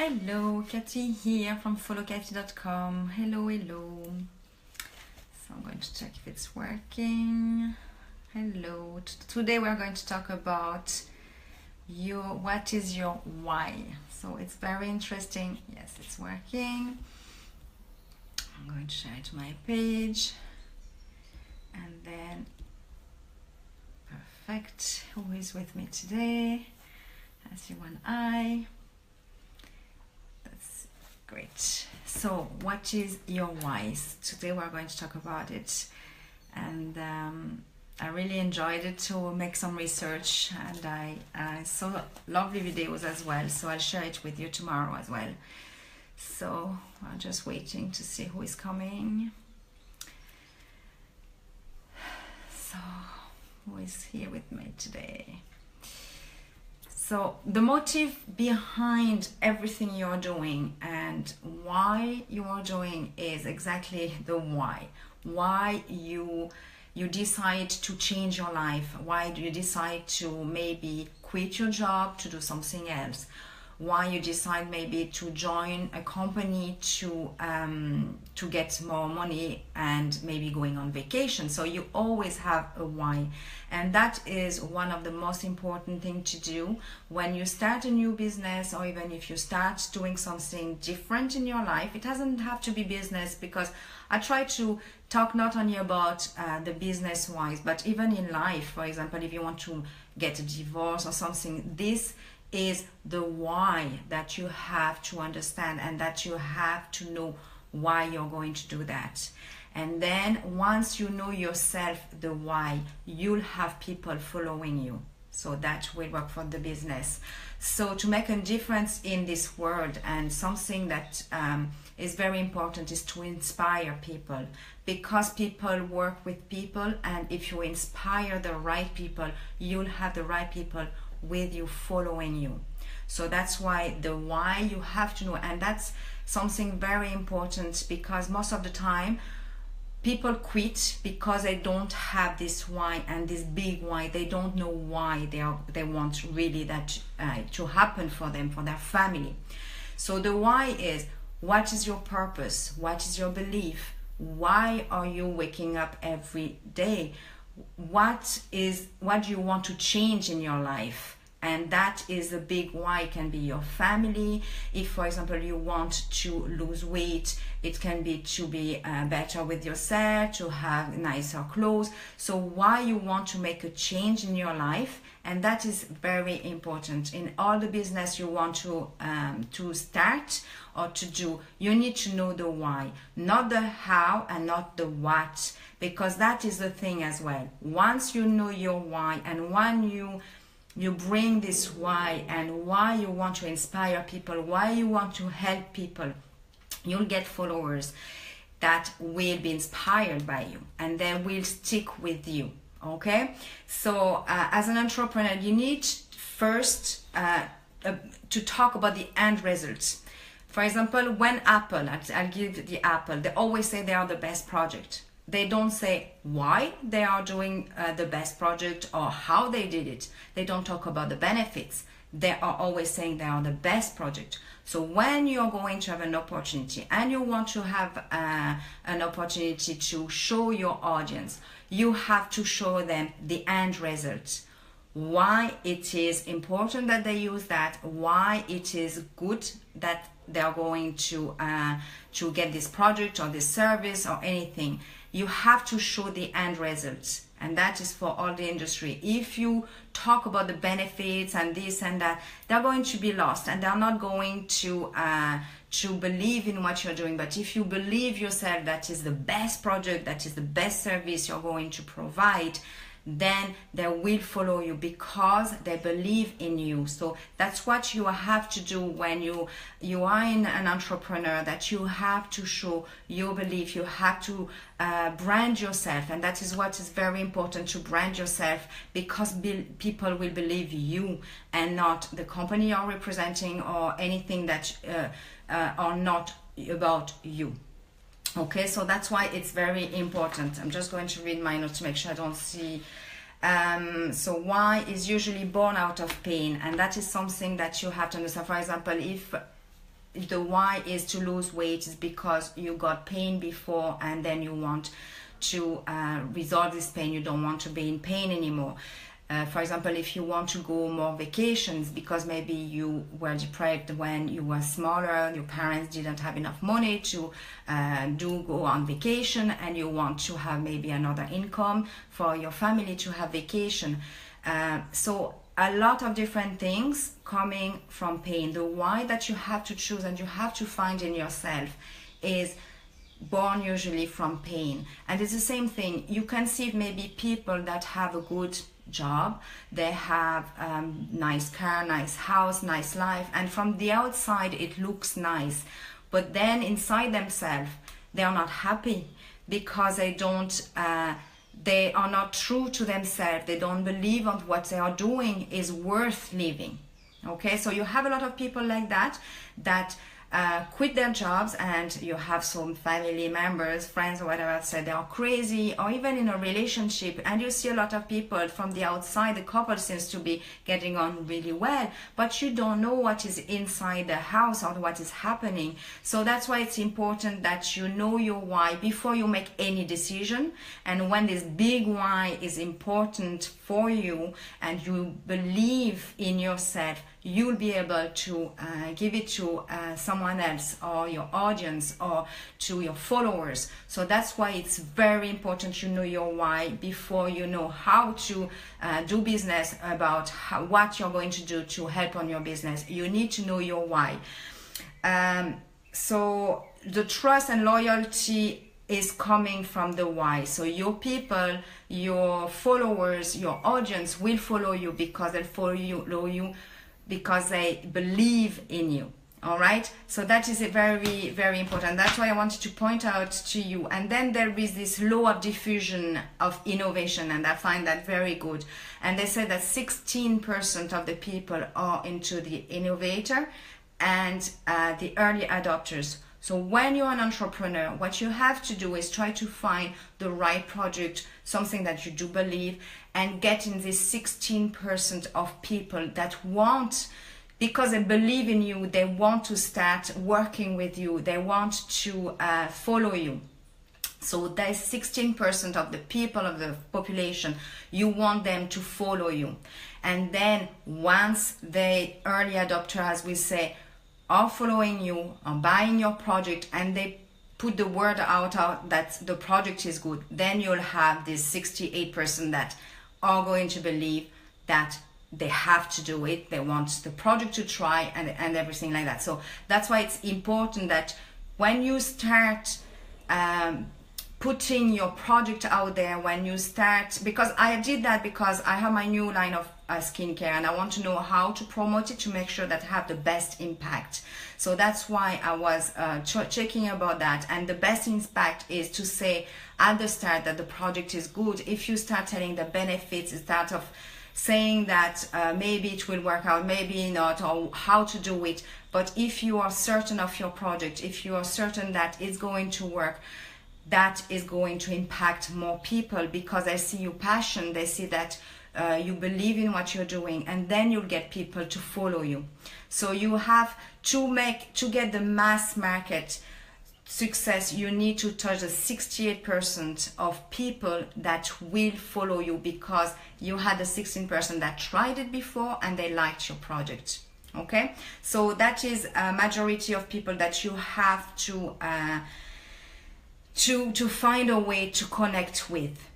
Hello, Katy here from followkaty.com. Hello. So I'm going to check if it's working. Hello. Today we're going to talk about what is your why. So it's very interesting. Yes, it's working. I'm going to share it to my page. And then, perfect. Who is with me today? I see one eye. That's great. So what is your why? Today we're going to talk about it. And I really enjoyed it to make some research, and I saw lovely videos as well. So I'll share it with you tomorrow as well. So I'm just waiting to see who is coming. So who is here with me today? So the motive behind everything you're doing and why you are doing is exactly the why. Why you decide to change your life. Why do you decide to maybe quit your job to do something else? Why you decide maybe to join a company to get more money and maybe going on vacation. So you always have a why, and that is one of the most important things to do when you start a new business, or even if you start doing something different in your life. It doesn't have to be business, because I try to talk not only about the business wise, but even in life. For example, if you want to get a divorce or something, this is the why that you have to understand, and that you have to know why you're going to do that. And then once you know yourself the why, you'll have people following you. So that will work for the business. So to make a difference in this world, and something that is very important, is to inspire people, because people work with people, and if you inspire the right people, you'll have the right people with you, following you. So that's why the why you have to know, and that's something very important, because most of the time people quit because they don't have this why, and this big why. They don't know why they want really that to happen for them, for their family. So the why is, what is your purpose? What is your belief? Why are you waking up every day? What do you want to change in your life? And that is a big why. It can be your family. If, for example, you want to lose weight, it can be to be better with yourself, to have nicer clothes. So why you want to make a change in your life, and that is very important. In all the business you want to start or to do, you need to know the why, not the how and not the what, because that is the thing as well. Once you know your why, and when you bring this why, and why you want to inspire people, why you want to help people, you'll get followers that will be inspired by you, and they will stick with you. Okay, so as an entrepreneur, you need first to talk about the end results. For example, when Apple, I'll give the Apple, they always say they are the best project. They don't say why they are doing the best project or how they did it. They don't talk about the benefits. They are always saying they are the best project. So when you're going to have an opportunity, and you want to have an opportunity to show your audience, you have to show them the end result. Why it is important that they use that, why it is good that they are going to get this product or this service or anything. You have to show the end results, and that is for all the industry. If you talk about the benefits and this and that, they're going to be lost, and they're not going to believe in what you're doing. But if you believe yourself that is the best project, that is the best service you're going to provide, then they will follow you, because they believe in you. So that's what you have to do when you are an entrepreneur, that you have to show your belief. You have to brand yourself, and that is what is very important, to brand yourself, because people will believe you and not the company you're representing or anything that are not about you. Okay, so that's why it's very important. I'm just going to read my notes to make sure I don't see. So why is usually born out of pain, and that is something that you have to understand. For example, if the why is to lose weight is because you got pain before, and then you want to resolve this pain. You don't want to be in pain anymore. For example, if you want to go more vacations because maybe you were deprived when you were smaller, your parents didn't have enough money to go on vacation, and you want to have maybe another income for your family to have vacation. So a lot of different things coming from pain. The why that you have to choose and you have to find in yourself is born usually from pain. And it's the same thing. You can see maybe people that have a good job, they have nice car, nice house, nice life, and from the outside it looks nice, but then inside themselves they are not happy because they are not true to themselves. They don't believe on what they are doing is worth living. Okay, so you have a lot of people like that quit their jobs, and you have some family members, friends or whatever say they are crazy, or even in a relationship, and you see a lot of people from the outside, the couple seems to be getting on really well, but you don't know what is inside the house or what is happening. So that's why it's important that you know your why before you make any decision. And when this big why is important for you and you believe in yourself, you'll be able to give it to someone else, or your audience, or to your followers. So that's why it's very important you know your why before you know how to do business, about what you're going to do to help on your business. You need to know your why. So the trust and loyalty is coming from the why. So your people, your followers, your audience will follow you because they'll follow you because they believe in you. All right, so that is a very, very important. That's why I wanted to point out to you. And then there is this law of diffusion of innovation, and I find that very good. And they say that 16% of the people are into the innovator and the early adopters. So when you're an entrepreneur, what you have to do is try to find the right project, something that you do believe, and get in this 16% of people that want, because they believe in you, they want to start working with you, they want to follow you. So there's 16% of the people of the population, you want them to follow you. And then once the early adopter, as we say, are following you, are buying your project, and they put the word out that the project is good, then you'll have this 68% that are going to believe that they have to do it, they want the project to try, and everything like that. So that's why it's important that when you start putting your project out there, when you start, because I did that because I have my new line of skincare, and I want to know how to promote it to make sure that I have the best impact. So that's why I was checking about that. And the best impact is to say at the start that the project is good. If you start telling the benefits instead of saying that maybe it will work out, maybe not, or how to do it, but if you are certain of your project, if you are certain that it's going to work, that is going to impact more people, because they see your passion, they see that you believe in what you're doing, and then you'll get people to follow you. So you have to get the mass market success, you need to touch the 68% of people that will follow you, because you had the 16% that tried it before and they liked your product. Okay, so that is a majority of people that you have to find a way to connect with.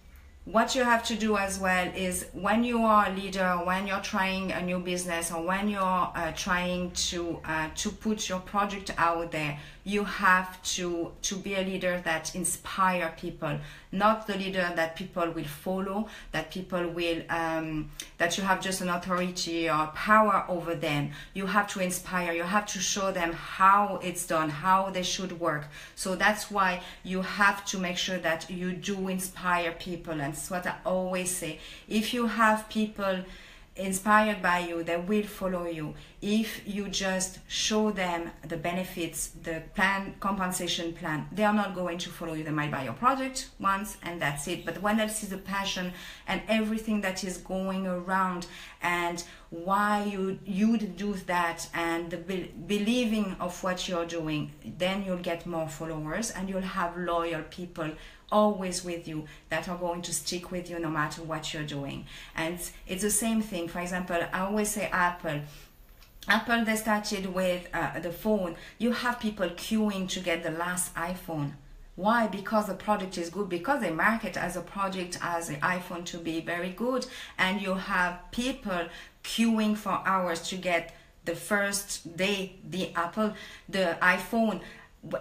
What you have to do as well is, when you are a leader, when you're trying a new business, or when you're trying to put your project out there, you have to be a leader that inspire people, not the leader that people will follow, that people will that you have just an authority or power over them. You have to inspire, you have to show them how it's done, how they should work. So that's why you have to make sure that you do inspire people. And that's what I always say: if you have people inspired by you, they will follow you. if you just show them the benefits, the plan, compensation plan, they are not going to follow you. They might buy your product once and that's it. But when they see the passion and everything that is going around and why you do that and the believing of what you're doing, then you'll get more followers and you'll have loyal people always with you that are going to stick with you no matter what you're doing. And it's the same thing. For example, I always say Apple, they started with the phone. You have people queuing to get the last iPhone. Why? Because the product is good, because they market as a product, as an iPhone to be very good, and you have people queuing for hours to get the first day the iPhone,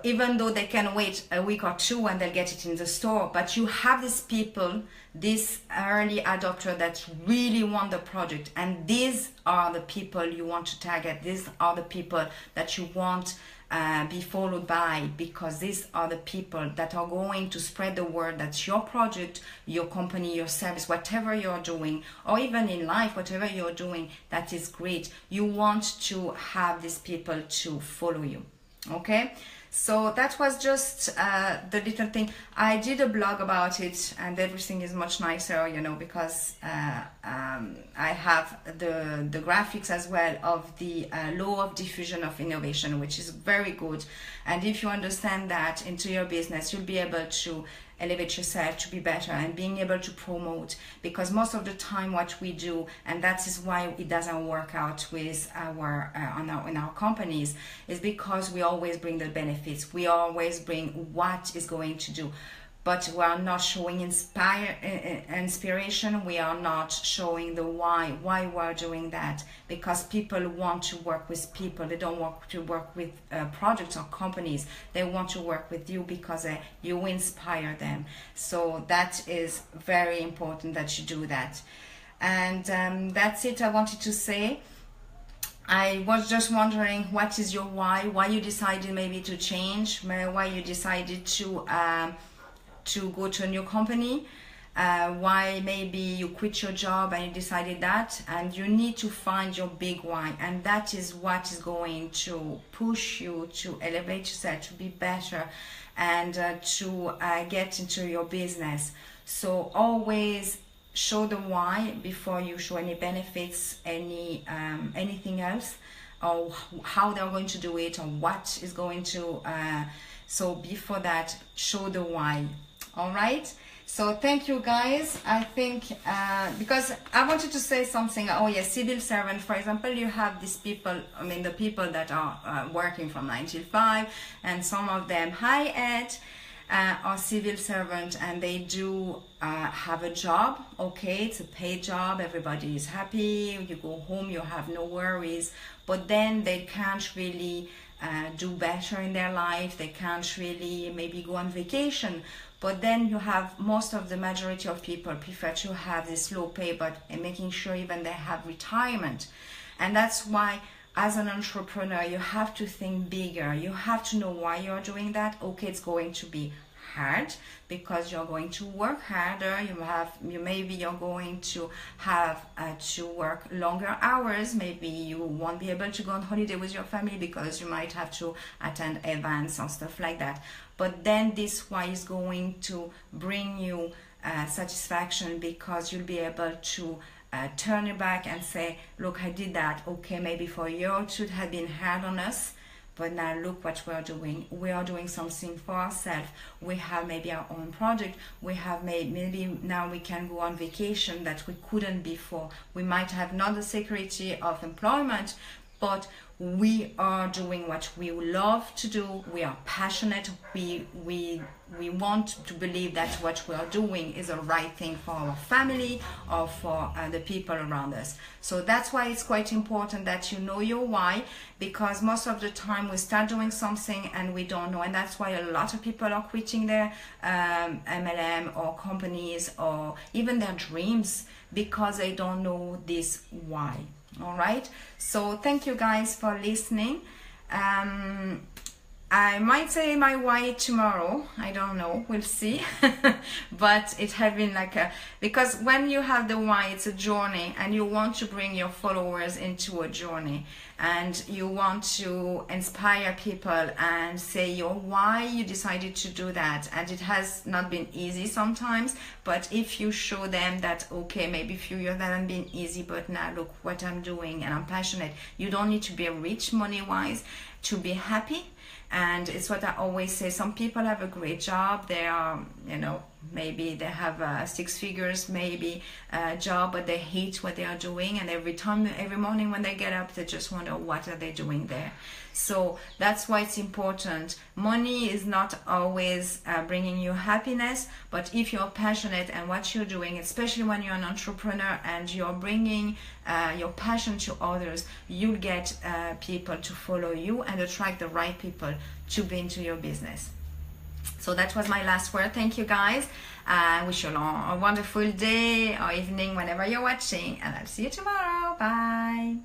even though they can wait a week or two and they'll get it in the store. But you have these people, this early adopter that really want the product, and these are the people you want to target. These are the people that you want be followed by, because these are the people that are going to spread the word that your product, your company, your service, whatever you're doing, or even in life, whatever you're doing, that is great. You want to have these people to follow you. Okay, so that was just the little thing. I did a blog about it, and everything is much nicer, you know, because I have the graphics as well of the law of diffusion of innovation, which is very good. And if you understand that into your business, you'll be able to elevate yourself to be better and being able to promote, because most of the time what we do, and that is why it doesn't work out with in our companies, is because we always bring the benefits, we always bring what is going to do, but we are not showing inspiration. We are not showing the why we're doing that, because people want to work with people. They don't want to work with products or companies. They want to work with you because you inspire them. So that is very important that you do that. And that's it I wanted to say. I was just wondering, what is your why you decided maybe to change, why you decided to go to a new company, why maybe you quit your job and you decided that. And you need to find your big why, and that is what is going to push you to elevate yourself, to be better, and to get into your business. So always show the why before you show any benefits, anything else, or how they're going to do it, or what is going to so before that, show the why. All right, so thank you guys. I think because I wanted to say something. Oh yes, civil servant, for example, you have these people, I mean the people that are working from 9 till 5, and some of them, hi Ed, are civil servant, and they do have a job. Okay, it's a paid job, everybody is happy, you go home, you have no worries, but then they can't really do better in their life. They can't really maybe go on vacation. But then you have most of the majority of people prefer to have this low pay, but making sure even they have retirement. And that's why as an entrepreneur, you have to think bigger. You have to know why you're doing that. Okay, it's going to be hard because you're going to work harder. Maybe you're going to have to work longer hours. Maybe you won't be able to go on holiday with your family because you might have to attend events or stuff like that. But then this why is going to bring you satisfaction, because you'll be able to turn your back and say, look, I did that. Okay, maybe for a year or two it had been hard on us, but now look what we're doing. We are doing something for ourselves. We have maybe our own project. We have maybe now we can go on vacation that we couldn't before. We might have not the security of employment, but we are doing what we love to do. We are passionate. We want to believe that what we are doing is the right thing for our family or for the people around us. So that's why it's quite important that you know your why, because most of the time we start doing something and we don't know, and that's why a lot of people are quitting their MLM or companies or even their dreams, because they don't know this why. All right, so thank you guys for listening. I might say my why tomorrow. I don't know. We'll see. But it has been like because when you have the why, it's a journey, and you want to bring your followers into a journey, and you want to inspire people and say your why you decided to do that. And it has not been easy sometimes, but if you show them that, okay, maybe a few years that hasn't been easy, but now look what I'm doing and I'm passionate. You don't need to be rich money wise to be happy. And it's what I always say, some people have a great job, they are, you know, maybe they have 6 figures maybe job, but they hate what they are doing, and every morning when they get up they just wonder what are they doing there. So that's why it's important. Money is not always bringing you happiness, but if you're passionate and what you're doing, especially when you're an entrepreneur and you're bringing your passion to others, you'll get people to follow you and attract the right people to be into your business. So that was my last word. Thank you guys. I wish you a wonderful day or evening whenever you're watching, and I'll see you tomorrow. Bye.